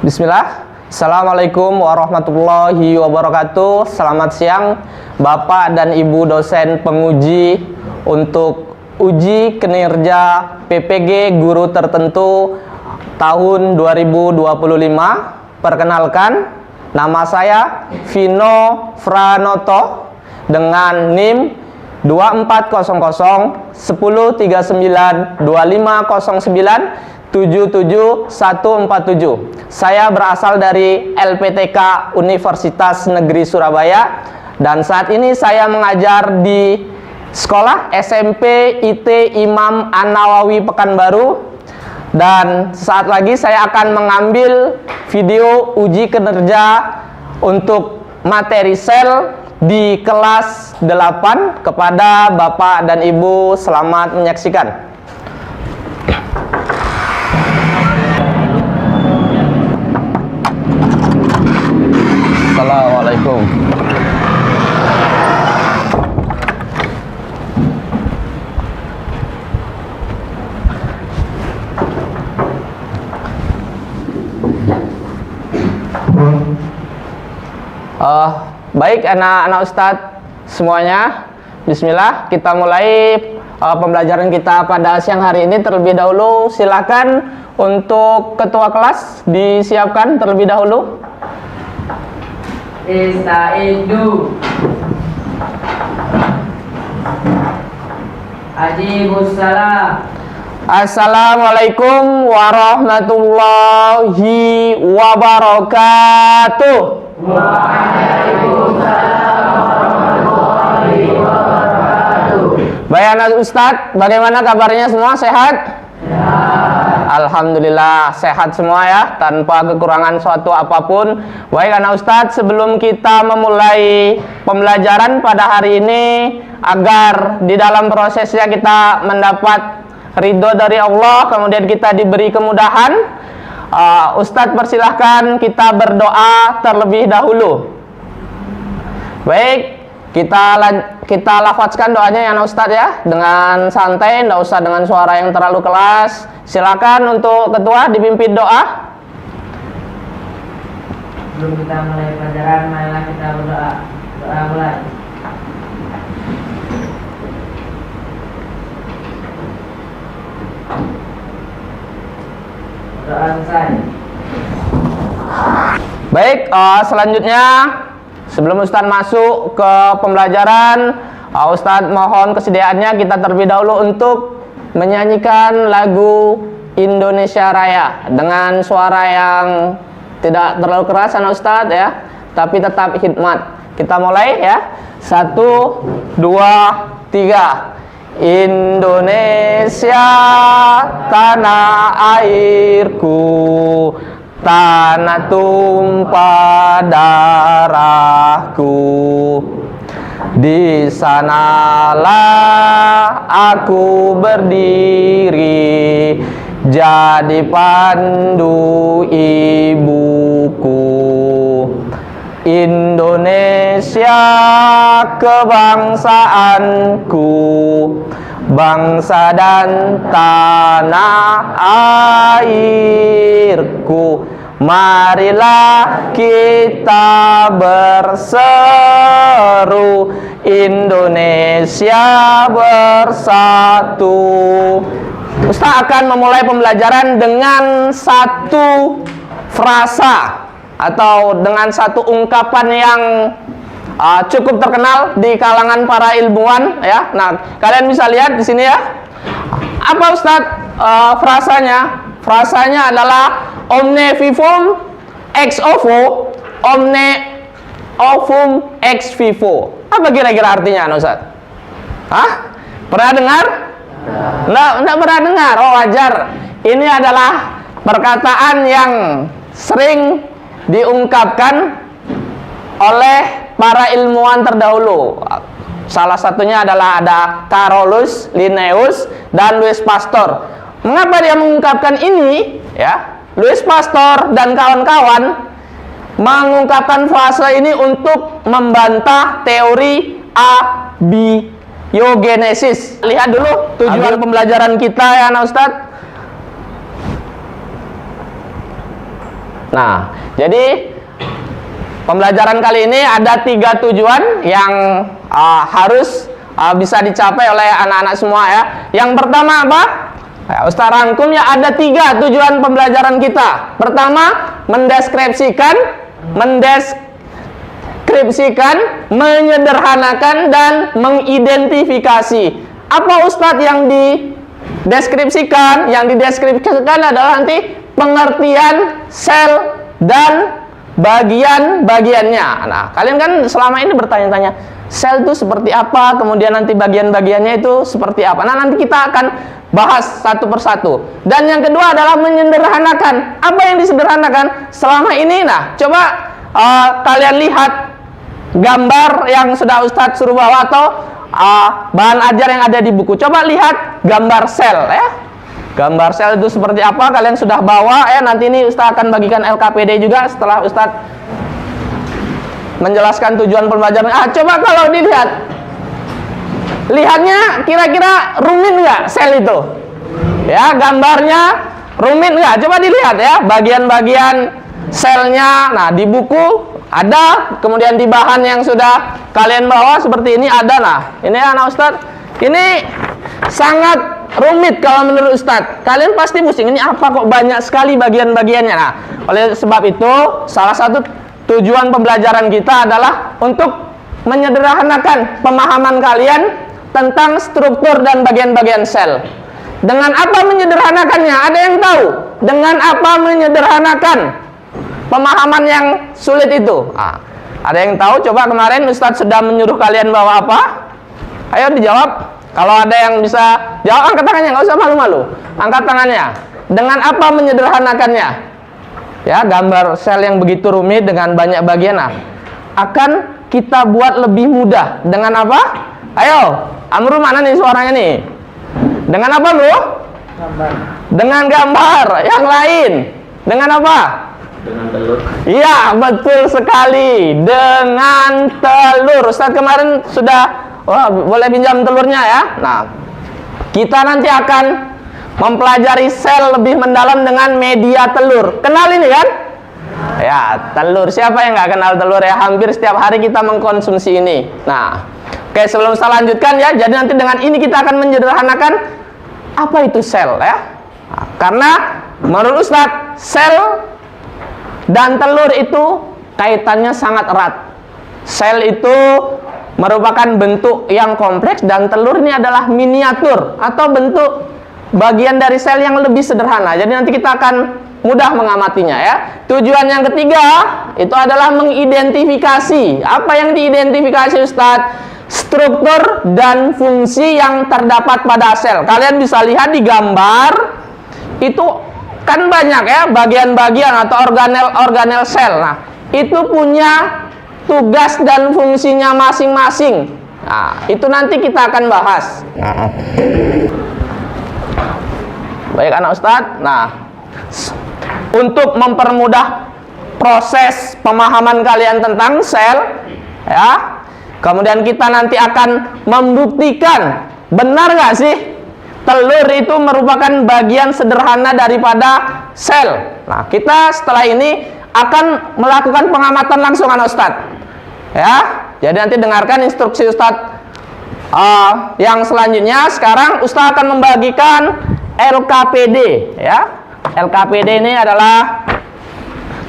Bismillah. Assalamualaikum warahmatullahi wabarakatuh. Selamat siang Bapak dan Ibu dosen penguji untuk uji kinerja PPG guru tertentu tahun 2025. Perkenalkan, nama saya Vino Franoto dengan NIM 2400 1039 2509 77147. Saya berasal dari LPTK Universitas Negeri Surabaya dan saat ini saya mengajar di sekolah SMP IT Imam An-Nawawi Pekanbaru, dan saat lagi saya akan mengambil video uji kinerja untuk materi sel di kelas 8 kepada Bapak dan Ibu. Selamat menyaksikan. Assalamualaikum. Baik anak-anak Ustadz semuanya, bismillah, kita mulai pembelajaran kita pada siang hari ini. Terlebih dahulu silakan untuk ketua kelas disiapkan terlebih dahulu. Istaidu Ajibussalam. Assalamualaikum warahmatullahi wabarakatuh. Waalaikumsalam warahmatullahi wabarakatuh. Baik anak Ustadz, bagaimana kabarnya semua? Sehat? Alhamdulillah sehat semua ya, tanpa kekurangan suatu apapun. Baik anak Ustadz, sebelum kita memulai pembelajaran pada hari ini, agar di dalam prosesnya kita mendapat ridho dari Allah, kemudian kita diberi kemudahan, Ustadz persilahkan kita berdoa terlebih dahulu. Baik, kita lafazkan doanya ya anak Ustadz ya, dengan santai, tidak usah dengan suara yang terlalu keras. Silakan untuk ketua dipimpin doa. Sebelum kita mulai pelajaran, marilah kita berdoa. Doa mulai. Doa selesai. Baik, selanjutnya sebelum Ustadz masuk ke pembelajaran, Ustadz mohon kesediaannya kita terlebih dahulu untuk menyanyikan lagu Indonesia Raya dengan suara yang tidak terlalu keras anak Ustadz ya, tapi tetap hikmat. Kita mulai ya. 1, 2, 3. Indonesia tanah airku, tanah tumpah darahku. Di sanalah aku berdiri, jadi pandu ibuku. Indonesia kebangsaanku, bangsa dan tanah airku. Marilah kita berseru, Indonesia bersatu. Ustaz akan memulai pembelajaran dengan satu frasa atau dengan satu ungkapan yang cukup terkenal di kalangan para ilmuwan ya. Nah, kalian bisa lihat di sini ya. Apa Ustaz frasanya? Frasanya adalah omne vivum ex ovo, omne ovum ex vivo. Apa kira-kira artinya, Ustaz? Hah? Pernah dengar? Enggak pernah dengar. Oh, wajar. Ini adalah perkataan yang sering diungkapkan oleh para ilmuwan terdahulu. Salah satunya adalah ada Carolus Linnaeus dan Louis Pasteur. Mengapa dia mengungkapkan ini? Ya, Louis Pasteur dan kawan-kawan mengungkapkan frase ini untuk membantah teori abiogenesis. Lihat dulu tujuan pembelajaran kita ya, Ustaz. Nah, jadi pembelajaran kali ini ada 3 tujuan yang harus bisa dicapai oleh anak-anak semua ya. Yang pertama apa? Ya, Ustaz rangkum ya, ada 3 tujuan pembelajaran kita. Pertama, mendeskripsikan, menyederhanakan, dan mengidentifikasi. Apa Ustadz yang dideskripsikan? Yang dideskripsikan adalah nanti pengertian sel dan bagian-bagiannya. Nah, kalian kan selama ini bertanya-tanya, sel itu seperti apa? Kemudian nanti bagian-bagiannya itu seperti apa? Nah, nanti kita akan bahas satu persatu. Dan yang kedua adalah menyederhanakan. Apa yang disederhanakan selama ini? Nah, coba kalian lihat gambar yang sudah Ustadz suruh bawa atau bahan ajar yang ada di buku. Coba lihat gambar sel ya. Gambar sel itu seperti apa? Kalian sudah bawa ya. Nanti ini Ustadz akan bagikan LKPD juga setelah Ustadz menjelaskan tujuan pembelajaran. Coba kalau dilihat, lihatnya kira-kira rumit nggak sel itu? Ya, gambarnya rumit nggak? Coba dilihat ya, bagian-bagian selnya. Nah, di buku ada, kemudian di bahan yang sudah kalian bawa seperti ini ada. Nah, ini anak Ustadz, ini sangat rumit kalau menurut Ustadz. Kalian pasti pusing, ini apa kok banyak sekali bagian-bagiannya. Nah, oleh sebab itu salah satu tujuan pembelajaran kita adalah untuk menyederhanakan pemahaman kalian tentang struktur dan bagian-bagian sel. Dengan apa menyederhanakannya? Ada yang tahu? Dengan apa menyederhanakan pemahaman yang sulit itu? Ada yang tahu? Coba kemarin Ustadz sudah menyuruh kalian bawa apa? Ayo dijawab. Kalau ada yang bisa jawab, angkat tangannya, nggak usah malu-malu. Angkat tangannya. Dengan apa menyederhanakannya? Ya, gambar sel yang begitu rumit dengan banyak bagian, akan kita buat lebih mudah. Dengan apa? Ayo, Amru mana nih suaranya nih? Dengan apa, Bro? Gambar. Dengan gambar. Yang lain? Dengan apa? Dengan telur. Iya, betul sekali. Dengan telur. Ustadz kemarin sudah boleh pinjam telurnya ya. Nah, kita nanti akan mempelajari sel lebih mendalam dengan media telur. Kenal ini kan? Ya, telur. Siapa yang nggak kenal telur ya? Hampir setiap hari kita mengkonsumsi ini. Nah, oke, sebelum saya lanjutkan ya, jadi nanti dengan ini kita akan menyederhanakan apa itu sel ya. Nah, karena menurut Ustadz, sel dan telur itu kaitannya sangat erat. Sel itu merupakan bentuk yang kompleks dan telur ini adalah miniatur atau bentuk bagian dari sel yang lebih sederhana. Jadi nanti kita akan mudah mengamatinya ya. Tujuan yang ketiga itu adalah mengidentifikasi. Apa yang diidentifikasi Ustadz? Struktur dan fungsi yang terdapat pada sel. Kalian bisa lihat di gambar itu kan banyak ya bagian-bagian atau organel-organel sel. Nah, itu punya tugas dan fungsinya masing-masing. Nah, itu nanti kita akan bahas. Baik anak Ustadz. Nah, untuk mempermudah proses pemahaman kalian tentang sel ya, kemudian kita nanti akan membuktikan benar nggak sih telur itu merupakan bagian sederhana daripada sel. Nah, kita setelah ini akan melakukan pengamatan langsung anak Ustadz ya. Jadi nanti dengarkan instruksi Ustadz yang selanjutnya. Sekarang Ustadz akan membagikan LKPD ya. LKPD ini adalah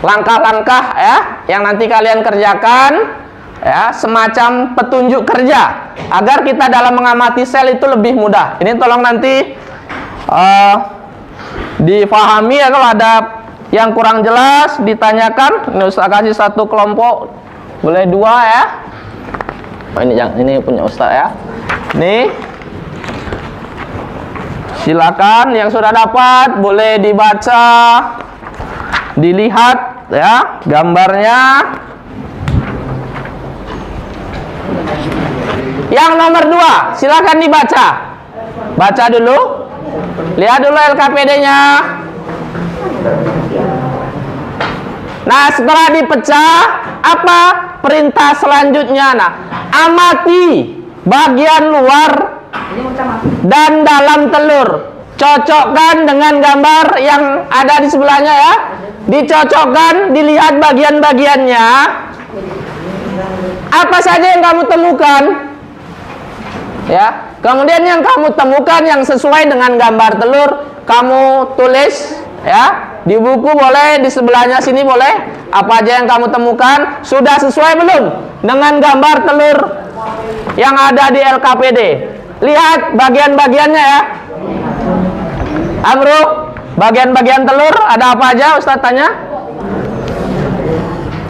langkah-langkah ya yang nanti kalian kerjakan ya, semacam petunjuk kerja agar kita dalam mengamati sel itu lebih mudah. Ini tolong nanti difahami ya, kalau ada yang kurang jelas ditanyakan. Ini Ustaz kasih satu kelompok, boleh 2 ya. Oh, ini punya Ustaz ya. Nih, silakan yang sudah dapat boleh dibaca, dilihat ya gambarnya. Yang nomor 2 silakan dibaca. Baca dulu. Lihat dulu LKPD-nya. Nah, setelah dipecah, apa perintah selanjutnya? Nah, amati bagian luar dan dalam telur. Cocokkan dengan gambar yang ada di sebelahnya ya. dicocokkan, dilihat bagian-bagiannya. Apa saja yang kamu temukan? Ya, kemudian yang kamu temukan yang sesuai dengan gambar telur, kamu tulis ya. Di buku boleh, di sebelahnya sini boleh. Apa aja yang kamu temukan, sudah sesuai belum dengan gambar telur yang ada di LKPD? Lihat bagian-bagiannya ya. Amro, bagian-bagian telur ada apa aja Ustadz tanya?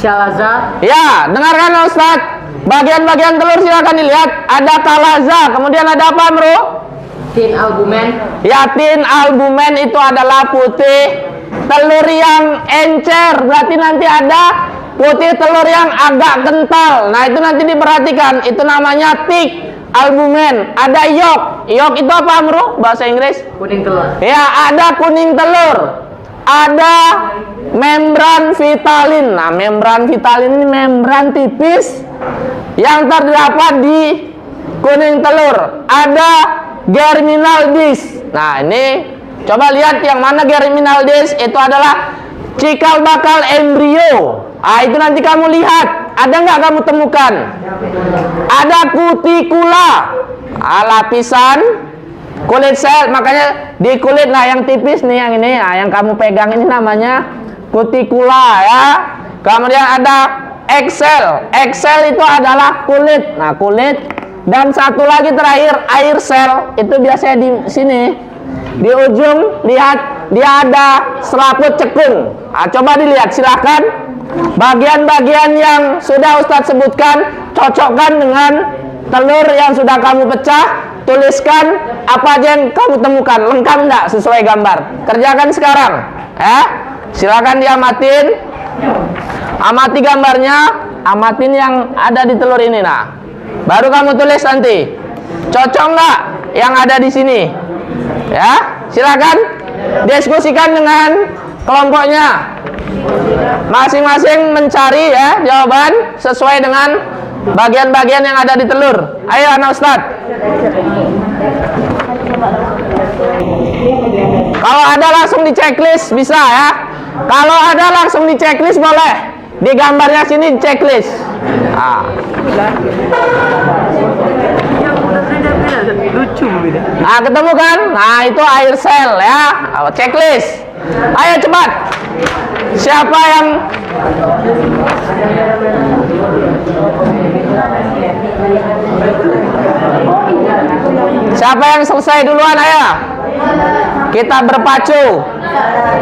Calaza, Ya, dengarkan Ustadz. Bagian-bagian telur silakan dilihat. Ada kalaza, kemudian ada apa Amro? tin albumen, Ya, tin albumen itu adalah putih telur yang encer, berarti nanti ada putih telur yang agak kental. Nah, itu nanti diperhatikan, itu namanya thick albumen. Ada yolk. Yolk itu apa Amro? Bahasa Inggris? kuning telur. Ya, ada kuning telur. Ada membran vitalin. Nah, membran vitalin ini membran tipis yang terdapat di kuning telur. Ada germinal disc. Nah, ini coba lihat yang mana germinal disc. Itu adalah cikal bakal embrio. Ah, itu nanti kamu lihat. Ada nggak kamu temukan? Ada kutikula. Lapisan kulit sel. Makanya di kulit lah yang tipis nih, yang ini. Nah, yang kamu pegang ini namanya kutikula ya. Kemudian ada Excel. Excel itu adalah kulit. Nah, kulit. Dan satu lagi terakhir, air sel. Itu biasanya di sini. Di ujung, lihat. Dia ada selaput cekung. Nah, coba dilihat, silakan. Bagian-bagian yang sudah Ustadz sebutkan, cocokkan dengan telur yang sudah kamu pecah. Tuliskan apa aja yang kamu temukan. Lengkap enggak sesuai gambar? Kerjakan sekarang. Silakan diamatin. Amati gambarnya. Amatin yang ada di telur ini. Nah, baru kamu tulis nanti. Cocok nggak yang ada di sini? Ya, silakan diskusikan dengan kelompoknya. Masing-masing mencari ya jawaban sesuai dengan bagian-bagian yang ada di telur. Ayo anak Ustadz. Kalau ada langsung di checklist bisa ya. Kalau ada langsung di checklist boleh. Di gambarnya sini di checklist. Nah, ketemu kan? Nah, itu air sel ya. Checklist. Ayo cepat. Siapa yang selesai duluan? Ayo. Kita berpacu.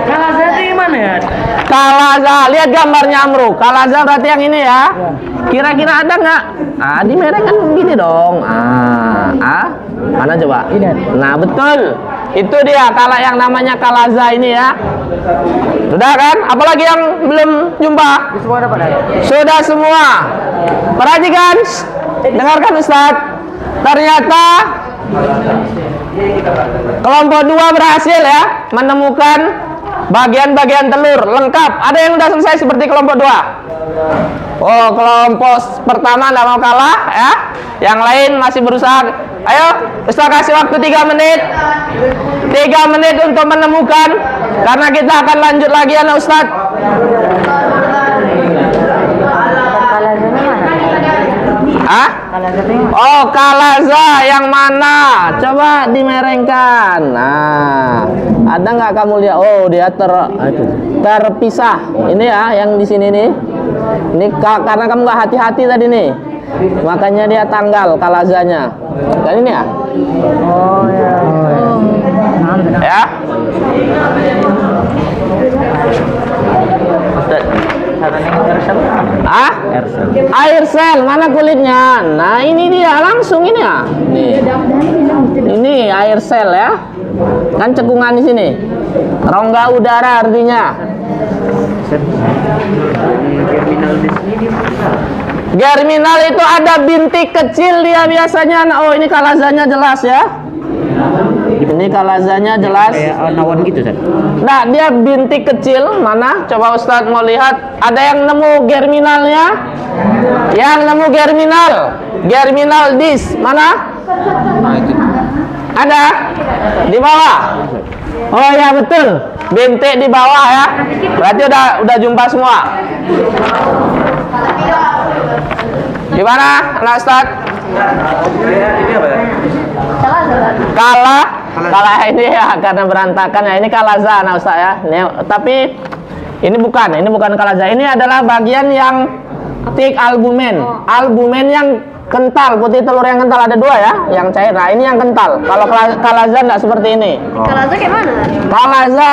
Calaza itu gimana ya? Kalaza, lihat gambarnya Amru. Kalaza berarti yang ini ya. Kira-kira ada nggak? Di merah kan begini dong. Mana coba? Nah, betul. Itu dia kalau yang namanya kalaza ini ya. Sudah kan? Apalagi yang belum jumpa? Semua dapat ya? Sudah semua. Perhatikan, dengarkan Ustadz. Ternyata kelompok 2 berhasil ya menemukan bagian-bagian telur lengkap. Ada yang sudah selesai seperti kelompok 2? Oh, kelompok pertama tidak mau kalah ya. Yang lain masih berusaha. Ayo, Ustaz kasih waktu 3 menit. 3 menit untuk menemukan. Karena kita akan lanjut lagi ya Ustaz. Oh, kalaza yang mana? Coba dimerengkan. Nah, ada nggak kamu lihat? Oh, dia terpisah. Ini ya, yang di sini nih. Ini karena kamu nggak hati-hati tadi nih, makanya dia tanggal kalazanya. Dan ini ya. Oh ya. Ya. Air sel, mana kulitnya? Nah, ini dia langsung ini ya. Nih. Ini air sel ya. Kan cekungan di sini. Rongga udara artinya. Germinal itu ada bintik kecil dia biasanya. Oh, ini kalazanya jelas ya. Ini kalazanya jelas. Kayak nawan gitu kan? Nah, dia bintik kecil. Mana? Coba Ustadz mau lihat. Ada yang nemu germinalnya? Yang nemu germinal. Germinal disc. Mana? Ada? Di bawah. Oh ya betul, bintik di bawah ya. Berarti udah jumpa semua. Gimana, anak Ustaz? Kalah ini ya karena berantakan ya. Ini kalaza anak Ustaz ya. Tapi ini bukan kalaza. Ini adalah bagian yang tik albumen. Albumen yang kental, putih telur yang kental ada 2 ya, yang cair. Nah, ini yang kental. Kalau kalaza enggak seperti ini. Kalaza kayak mana? Kalaza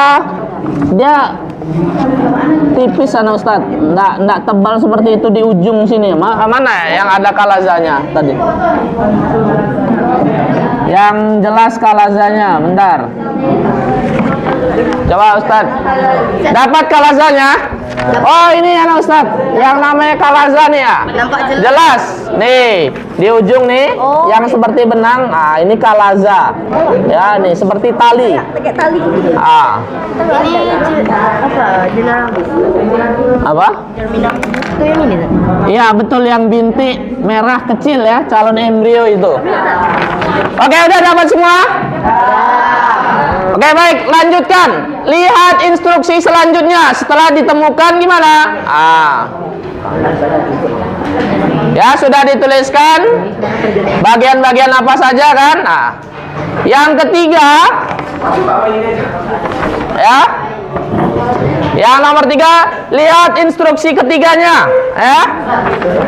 dia tipis anak Ustaz, enggak tebal seperti itu di ujung sini. Mana yang ada kalazanya tadi? Yang jelas kalazanya, bentar. Coba Ustaz. Dapat kalazanya? Oh, ini ya Ustaz. Yang namanya kalaza nih ya. Nampak Jelas. Nih, di ujung nih yang seperti benang. Ah, ini kalaza. Ya, nih seperti tali. Kayak tali. Ah. Ini apa? Jenang. Apa? Terminal. Itu yang ini. Iya, betul yang bintik merah kecil ya, calon embrio itu. Oke, udah dapat semua? Oke, baik, lanjutkan. Lihat instruksi selanjutnya. Setelah ditemukan gimana? Ya, sudah dituliskan bagian-bagian apa saja kan? Nah, yang ketiga, ya. Yang nomor 3, lihat instruksi ketiganya, ya.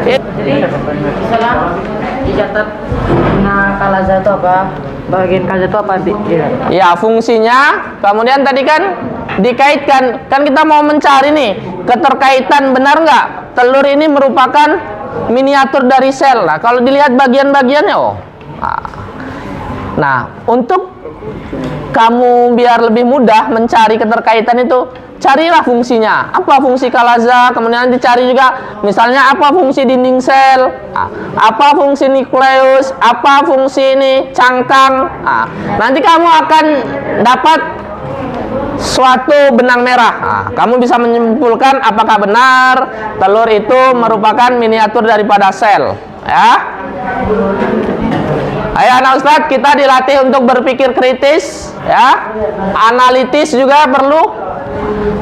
Misalnya dicatat kalaza itu apa? Bagian kalaza itu apa? Ya, fungsinya. Kemudian tadi kan dikaitkan. Kan kita mau mencari nih keterkaitan, benar nggak? Telur ini merupakan miniatur dari sel. Nah, kalau dilihat bagian-bagiannya, Nah, untuk kamu biar lebih mudah mencari keterkaitan itu, carilah fungsinya. Apa fungsi kalaza? Kemudian dicari juga misalnya apa fungsi dinding sel, apa fungsi nukleus, apa fungsi ini cangkang. Nanti kamu akan dapat suatu benang merah. Kamu bisa menyimpulkan apakah benar telur itu merupakan miniatur daripada sel, ya. Ayo anak Ustadz, kita dilatih untuk berpikir kritis, ya. Analitis juga perlu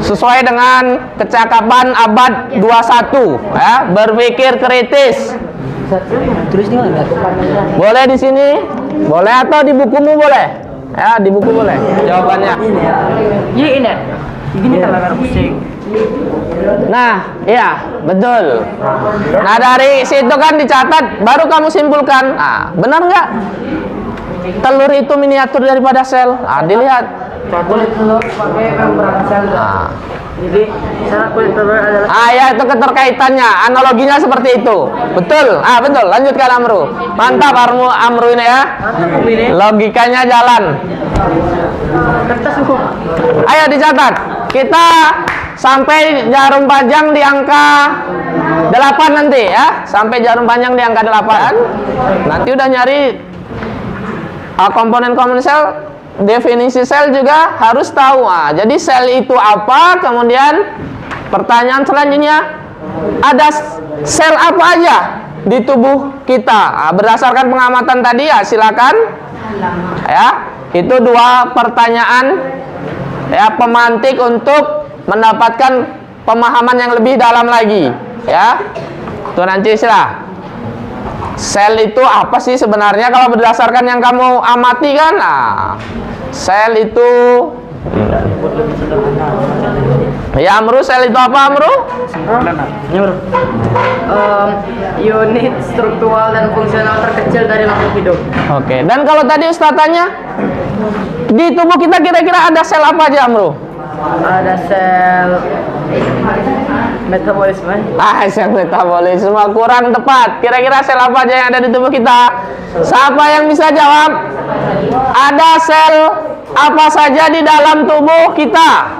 sesuai dengan kecakapan abad 21, ya. Berpikir kritis. Tulis di mana? Boleh di sini, boleh atau di bukumu boleh. Ya, di buku boleh. Jawabannya. Iya ini. Ini kalau pusing. Nah, iya, betul. Nah, dari situ kan dicatat, baru kamu simpulkan. Benar nggak? Telur itu miniatur daripada sel. Dilihat. Kulit telur pakai membran sel. Jadi, misalnya kulit telur adalah. Ya, itu keterkaitannya, analoginya seperti itu. Betul. Betul. Lanjutkan Amru. Mantap Amru ini ya. Logikanya jalan. Kertas hukum. Ayo dicatat. Kita sampai jarum panjang di angka 8 nanti ya. Sampai jarum panjang di angka 8. Nanti udah nyari komponen-komponen sel, definisi sel juga harus tahu. Jadi sel itu apa? Kemudian pertanyaan selanjutnya, ada sel apa aja di tubuh kita? Berdasarkan pengamatan tadi ya, silakan. Ya, itu 2 pertanyaan ya, pemantik untuk mendapatkan pemahaman yang lebih dalam lagi, ya. Tuh nanti istilah. Sel itu apa sih sebenarnya kalau berdasarkan yang kamu amati kan? Sel itu ya Amru, sel itu apa Amru? Unit struktural dan fungsional terkecil dari makhluk hidup. Oke, dan kalau tadi Ustaz tanya, di tubuh kita kira-kira ada sel apa aja Amru? Ada sel metabolisme. Sel metabolisme kurang tepat. Kira-kira sel apa aja yang ada di tubuh kita? Siapa yang bisa jawab? Ada sel apa saja di dalam tubuh kita?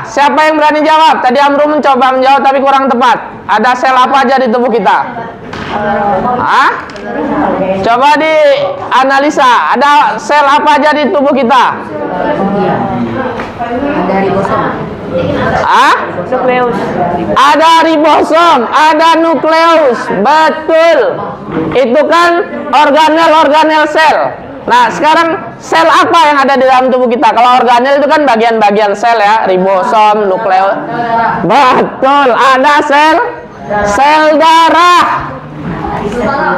Siapa yang berani jawab? Tadi Amru mencoba menjawab tapi kurang tepat. Ada sel apa aja di tubuh kita? Coba dianalisa. Ada sel apa aja di tubuh kita? Ada ribosom. Nukleus. Ada ribosom, ada nukleus. Betul. Itu kan organel-organel sel. Nah, sekarang sel apa yang ada di dalam tubuh kita? Kalau organel itu kan bagian-bagian sel ya, ribosom, nukleus. Betul, ada sel darah.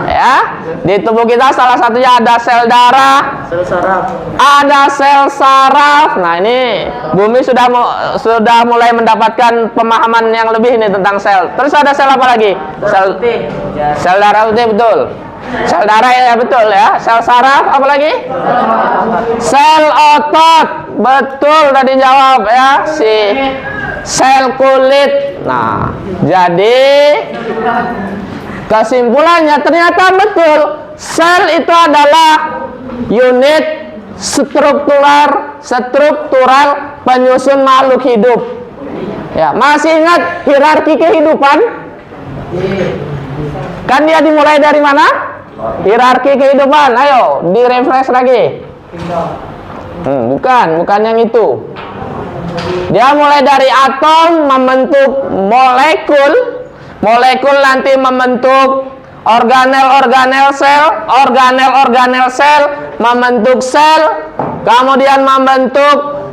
Ya, di tubuh kita salah satunya ada sel darah, Sel saraf. ada sel saraf. Nah, ini Bumi sudah mulai mendapatkan pemahaman yang lebih ini tentang sel. Terus ada sel apa lagi? Sel darah putih, betul. Sel darah ya betul ya. Sel saraf apa lagi? Sel otot, betul tadi jawab ya. Sel kulit. Nah, jadi kesimpulannya ternyata betul, sel itu adalah unit struktural penyusun makhluk hidup. Ya, masih ingat hierarki kehidupan? Kan dia dimulai dari mana? Hierarki kehidupan. Ayo, direfresh lagi. Bukan yang itu. Dia mulai dari atom membentuk molekul. Molekul nanti membentuk organel sel membentuk sel, kemudian membentuk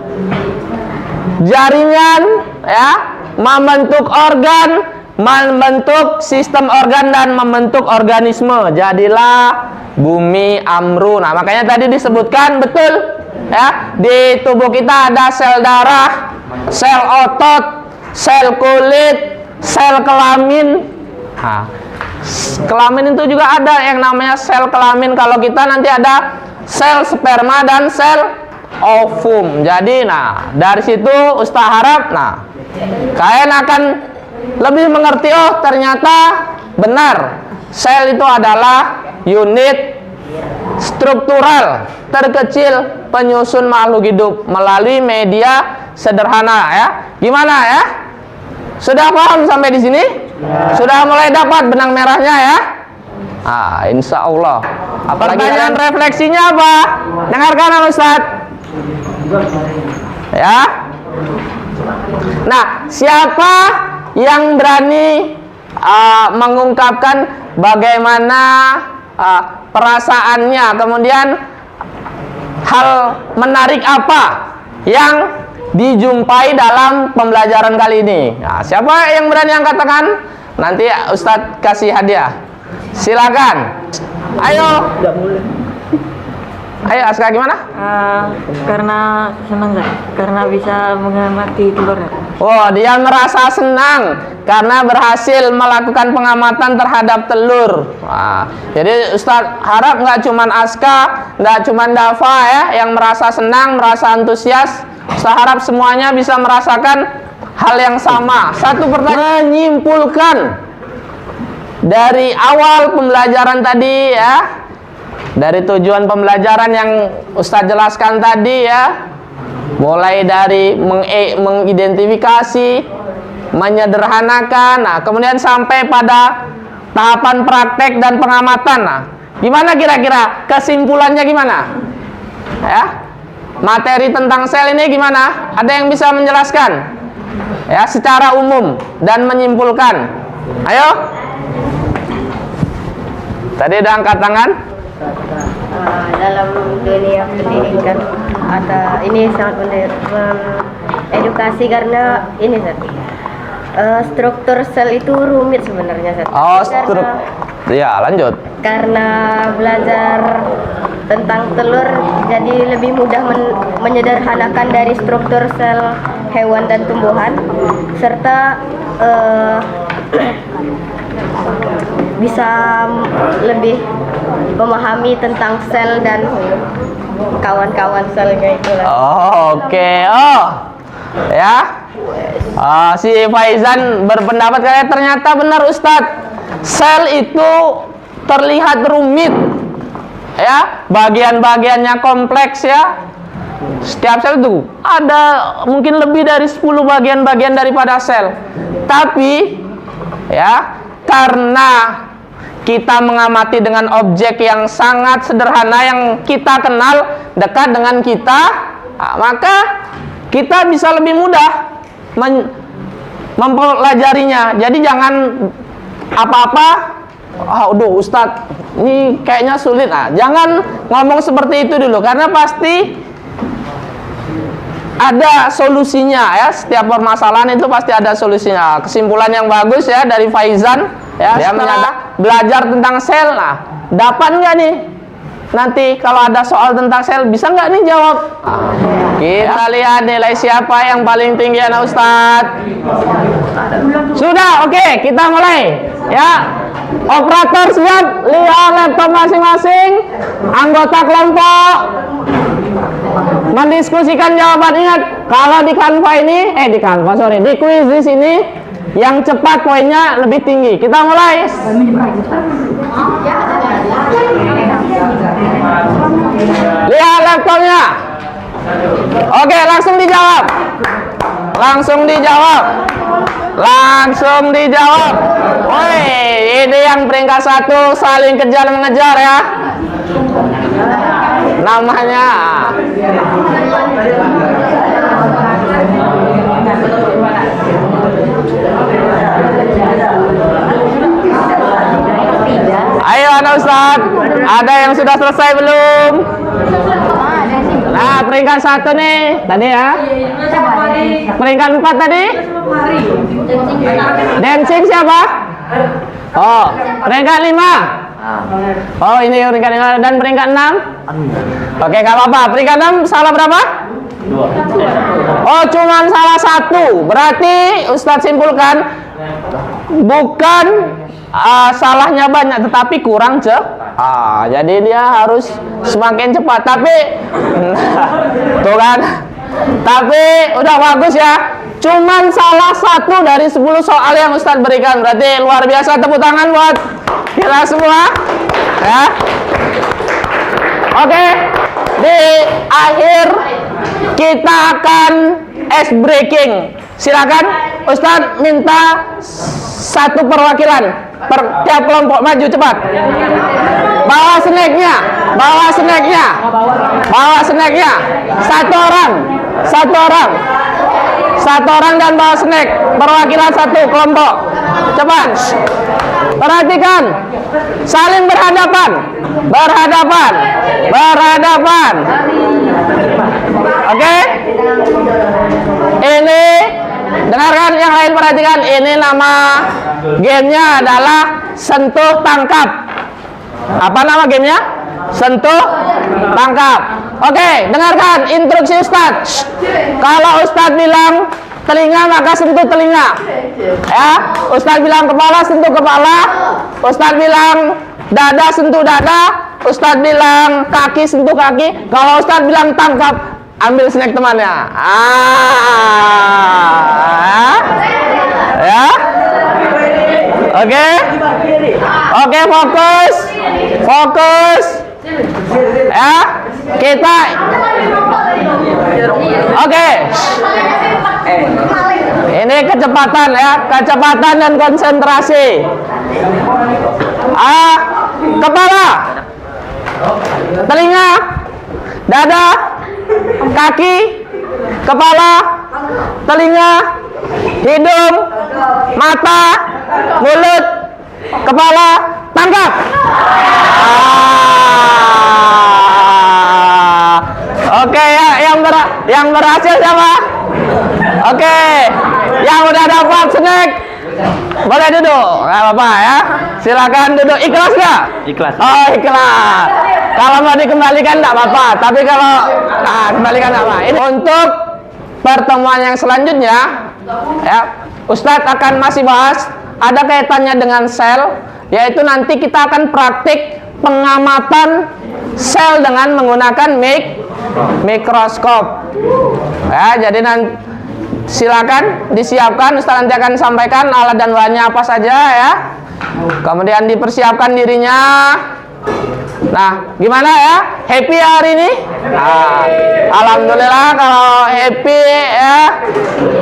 jaringan ya, membentuk organ, membentuk sistem organ dan membentuk organisme. Jadilah bumi amru. Nah, makanya tadi disebutkan betul ya, di tubuh kita ada sel darah, sel otot, sel kulit, sel kelamin. Nah, kelamin itu juga ada yang namanya sel kelamin. Kalau kita nanti ada sel sperma dan sel ovum. Jadi, nah dari situ Ustaz harap, nah kalian akan lebih mengerti. Oh, ternyata benar, sel itu adalah unit struktural terkecil penyusun makhluk hidup melalui media sederhana ya. Gimana ya? Sudah paham sampai di sini? Sudah mulai dapat benang merahnya ya? Insya Allah. Apalagi pertanyaan refleksinya apa? Dengarkan Ustaz. Ya. Nah, siapa yang berani mengungkapkan bagaimana perasaannya, kemudian hal menarik apa yang dijumpai dalam pembelajaran kali ini? Nah, siapa yang berani angkat tangan? Nanti Ustadz kasih hadiah. Silakan. Ayo. Ayo Aska, gimana? Karena senang karena bisa mengamati telur. Oh, dia merasa senang karena berhasil melakukan pengamatan terhadap telur. Nah, jadi Ustadz harap nggak cuman Aska, nggak cuman Dava ya yang merasa senang, merasa antusias. Ustadz harap semuanya bisa merasakan hal yang sama. Satu pertanyaan, menyimpulkan dari awal pembelajaran tadi ya, dari tujuan pembelajaran yang Ustadz jelaskan tadi ya, mulai dari mengidentifikasi, menyederhanakan, nah kemudian sampai pada tahapan praktek dan pengamatan. Nah, gimana kira-kira kesimpulannya gimana? Ya, materi tentang sel ini gimana? Ada yang bisa menjelaskan? Ya, secara umum dan menyimpulkan. Ayo. Tadi ada angkat tangan. Dalam dunia pendidikan atau ini sangat edukasi karena ini struktur sel itu rumit sebenarnya. Oh, struktur. Ya, lanjut. Karena belajar tentang telur jadi lebih mudah menyederhanakan dari struktur sel hewan dan tumbuhan serta bisa lebih memahami tentang sel dan kawan-kawan selnya itulah. Oke. Oh, ya. Si Faizan berpendapat kayak ternyata benar Ustadz, sel itu terlihat rumit ya, bagian-bagiannya kompleks ya. Setiap sel itu ada mungkin lebih dari 10 bagian-bagian daripada sel. Tapi ya, karena kita mengamati dengan objek yang sangat sederhana yang kita kenal, dekat dengan kita, maka kita bisa lebih mudah mempelajarinya. Jadi jangan apa-apa, aduh Ustadz ini kayaknya sulit. Nah, jangan ngomong seperti itu dulu, karena pasti ada solusinya ya. Setiap permasalahan itu pasti ada solusinya. Kesimpulan yang bagus ya dari Faizan ya. Dia menyatakan belajar tentang sel. Nah, dapat nggak nih? Nanti kalau ada soal tentang sel, bisa nggak nih jawab? Kita lihat nilai siapa yang paling tinggi anak Ustadz. Sudah, oke, kita mulai ya. Operator siap, lihat laptop masing-masing. Anggota kelompok mendiskusikan jawaban. Ingat, kalau di Canva ini, di kuis di sini, yang cepat poinnya lebih tinggi. Kita mulai. Lihat laptopnya. Oke, langsung dijawab. Woi, ini yang peringkat 1 saling kejar mengejar ya. Namanya ayo anak Ustadz, ada yang sudah selesai belum? Nah, peringkat 1 nih tadi ya. Peringkat 4 tadi dancing siapa? Oh, peringkat 5. Oh, ini peringkat 5 dan peringkat 6. Oke, gak apa-apa. Peringkat 6 salah berapa? 2. Oh, cuman salah 1. Berarti Ustadz simpulkan bukan salahnya banyak, tetapi kurang cepat. Jadi dia harus semakin cepat. Tapi tuh kan. Tapi udah bagus ya. Cuman salah 1 dari 10 soal yang Ustadz berikan. Berarti luar biasa. Tepuk tangan buat kita semua ya. Oke, di akhir kita akan ice breaking. Silakan Ustadz minta 1 perwakilan per tiap kelompok, maju cepat. Bawa snacknya. 1 orang dan bawa snack. Perwakilan 1 kelompok. Cepat. Perhatikan. Saling berhadapan. Oke. Ini dengarkan, yang lain perhatikan. Ini nama gamenya adalah sentuh tangkap. Apa nama gamenya? Sentuh tangkap. Oke, dengarkan instruksi Ustadz. Kalau Ustadz bilang telinga, maka sentuh telinga. Ya, Ustadz bilang kepala, sentuh kepala. Ustadz bilang dada, sentuh dada. Ustadz bilang kaki, sentuh kaki. Kalau Ustadz bilang tangkap, ambil snack temannya. Ya. Oke, fokus. Ya, kita. Oke. Ini kecepatan ya, kecepatan dan konsentrasi. Kepala, telinga, dada, kaki, kepala, telinga, hidung, mata, mulut, kepala, tangkap. Oke ya, yang berhasil siapa? Oke, yang udah dapat snack boleh duduk, nggak apa-apa ya. Silakan duduk. Ikhlas nggak? Ikhlas. Oh, ikhlas. Kalau mau dikembalikan nggak apa-apa, tapi kalau kembalikan apa? Ini untuk pertemuan yang selanjutnya, ya, Ustadz akan masih bahas ada kaitannya dengan sel, yaitu nanti kita akan praktik pengamatan sel dengan menggunakan mikroskop. Ya, jadi nanti silakan disiapkan, Ustadz nanti akan sampaikan alat dan bahannya apa saja ya. Kemudian dipersiapkan dirinya. Nah, gimana ya? Happy hari ini? Alhamdulillah kalau happy ya.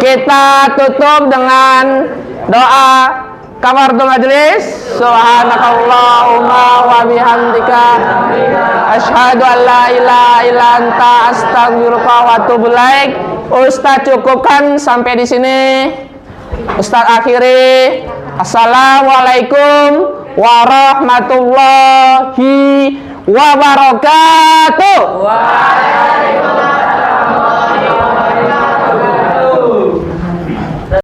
Kita tutup dengan doa kafaratul majelis. Subhanakallahumma wa bihamdika asyhadu an la ilaha illa anta astaghfiruka wa atubu ilaik. Ustadz cukupkan sampai di sini. Ustadz akhiri. Assalamualaikum warahmatullahi wabarakatuh. Waalaikumsalam.